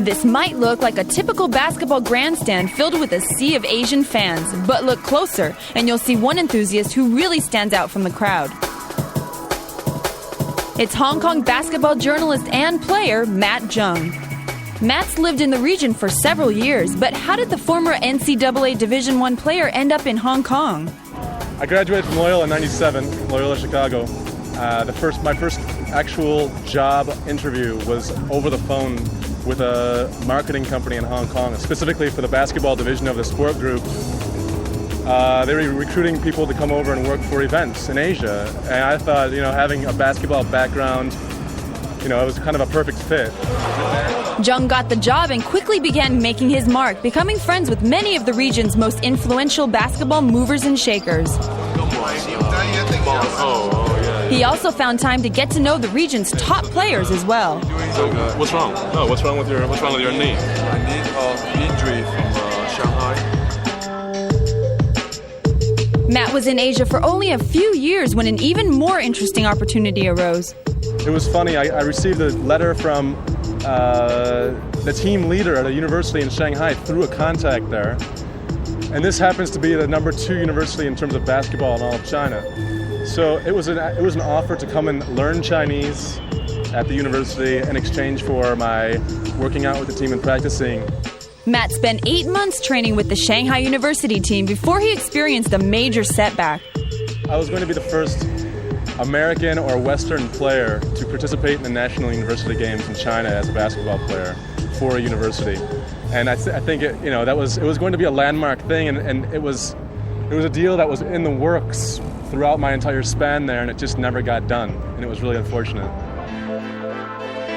This might look like a typical basketball grandstand filled with a sea of Asian fans, but look closer and you'll see one enthusiast who really stands out from the crowd. It's Hong Kong basketball journalist and player Matt Jung. Matt's lived in the region for several years, but how did the former NCAA Division I player end up in Hong Kong? I graduated from Loyola in '97, Loyola Chicago. My first actual job interview was over the phone with a marketing company in Hong Kong, specifically for the basketball division of the sport group. They were recruiting people to come over and work for events in Asia, and I thought, having a basketball background, it was kind of a perfect fit. Jung got the job and quickly began making his mark, becoming friends with many of the region's most influential basketball movers and shakers. He also found time to get to know the region's top players as well. So, what's wrong? What's wrong with your knee? I need an injury from Shanghai. Matt was in Asia for only a few years when an even more interesting opportunity arose. It was funny. I received a letter from the team leader at a university in Shanghai through a contact there. And this happens to be the number 2 university in terms of basketball in all of China. So it was an offer to come and learn Chinese at the university in exchange for my working out with the team and practicing. Matt spent 8 months training with the Shanghai University team before he experienced a major setback. I was going to be the first American or Western player to participate in the national university games in China as a basketball player for a university. And I think it was going to be a landmark thing, and it was a deal that was in the works throughout my entire span there, and it just never got done, and it was really unfortunate.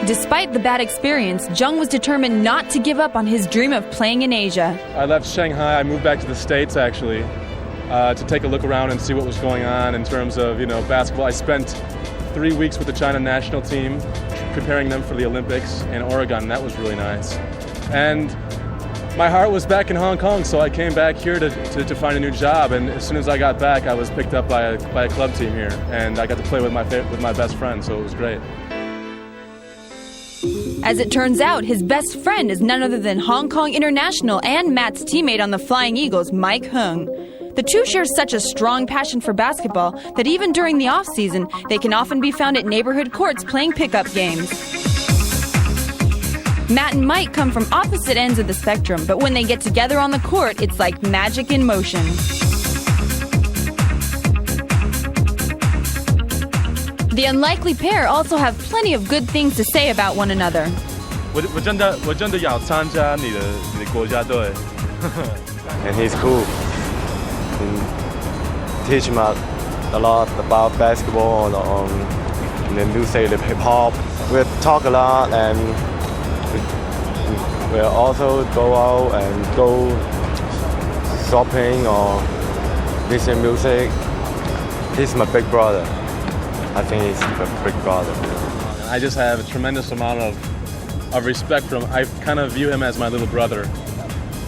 Despite the bad experience, Jung was determined not to give up on his dream of playing in Asia. I left Shanghai. I moved back to the States, actually, to take a look around and see what was going on in terms of, basketball. I spent 3 weeks with the China national team, preparing them for the Olympics in Oregon, and that was really nice. And my heart was back in Hong Kong, so I came back here to find a new job. And as soon as I got back, I was picked up by a club team here, and I got to play with my best friend, so it was great. As it turns out, his best friend is none other than Hong Kong international and Matt's teammate on the Flying Eagles, Heung. The two share such a strong passion for basketball that even during the off-season, they can often be found at neighborhood courts playing pickup games. Matt and Mike come from opposite ends of the spectrum, but when they get together on the court, it's like magic in motion. The unlikely pair also have plenty of good things to say about one another. 我真的要参加你的国家队。 And he's cool. Teach him a lot about basketball and the music, the hip hop. We talk a lot, and we'll also go out and go shopping or listen music. He's my big brother. I think he's my big brother. I just have a tremendous amount of respect for him. I kind of view him as my little brother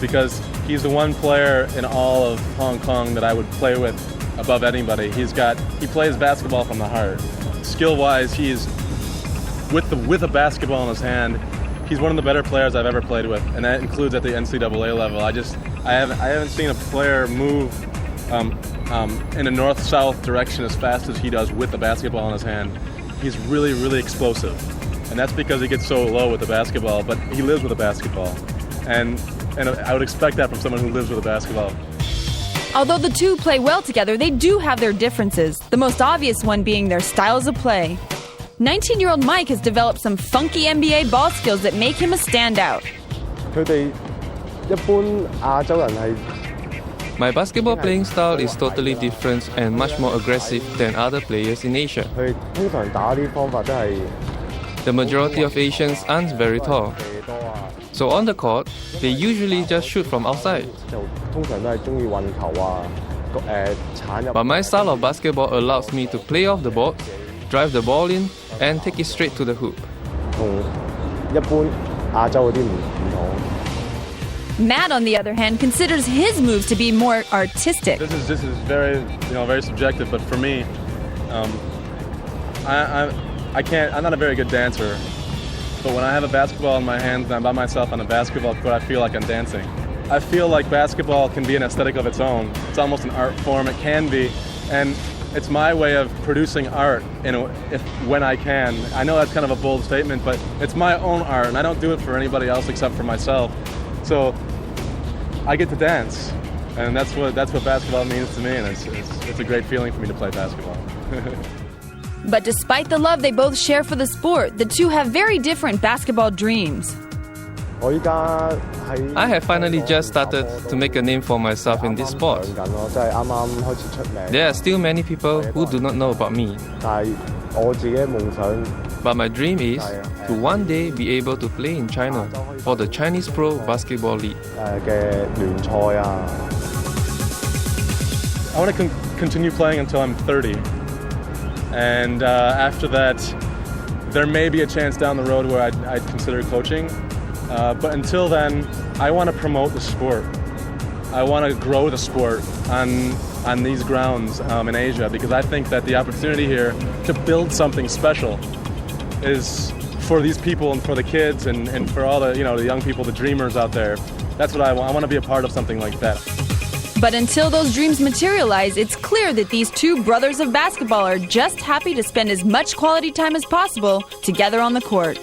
because he's the one player in all of Hong Kong that I would play with above anybody. He plays basketball from the heart. Skill-wise, he's with a basketball in his hand. He's one of the better players I've ever played with, and that includes at the NCAA level. I haven't seen a player move in a north-south direction as fast as he does with the basketball in his hand. He's really, really explosive, and that's because he gets so low with the basketball, but he lives with the basketball, and I would expect that from someone who lives with a basketball. Although the two play well together, they do have their differences, the most obvious one being their styles of play. 19-year-old Mike has developed some funky NBA ball skills that make him a standout. My basketball playing style is totally different and much more aggressive than other players in Asia. The majority of Asians aren't very tall. So on the court, they usually just shoot from outside. But my style of basketball allows me to play off the board, drive the ball in, and take it straight to the hoop. Matt, on the other hand, considers his moves to be more artistic. This is very very subjective, but for me, I'm not a very good dancer. but when I have a basketball in my hands and I'm by myself on a basketball court, I feel like I'm dancing. I feel like basketball can be an aesthetic of its own. It's almost an art form, it can be, and it's my way of producing art when I can. I know that's kind of a bold statement, but it's my own art, and I don't do it for anybody else except for myself. So I get to dance, and that's what basketball means to me, and it's a great feeling for me to play basketball. But despite the love they both share for the sport, the two have very different basketball dreams. I have finally just started to make a name for myself in this sport. There are still many people who do not know about me. But my dream is to one day be able to play in China for the Chinese Pro Basketball League. I want to continue playing until I'm 30. And after that, there may be a chance down the road where I'd consider coaching. But until then, I want to promote the sport. I want to grow the sport on these grounds in Asia, because I think that the opportunity here to build something special is for these people and for the kids and for all the the young people, the dreamers out there. That's what I want. I want to be a part of something like that. But until those dreams materialize, it's clear that these two brothers of basketball are just happy to spend as much quality time as possible together on the court.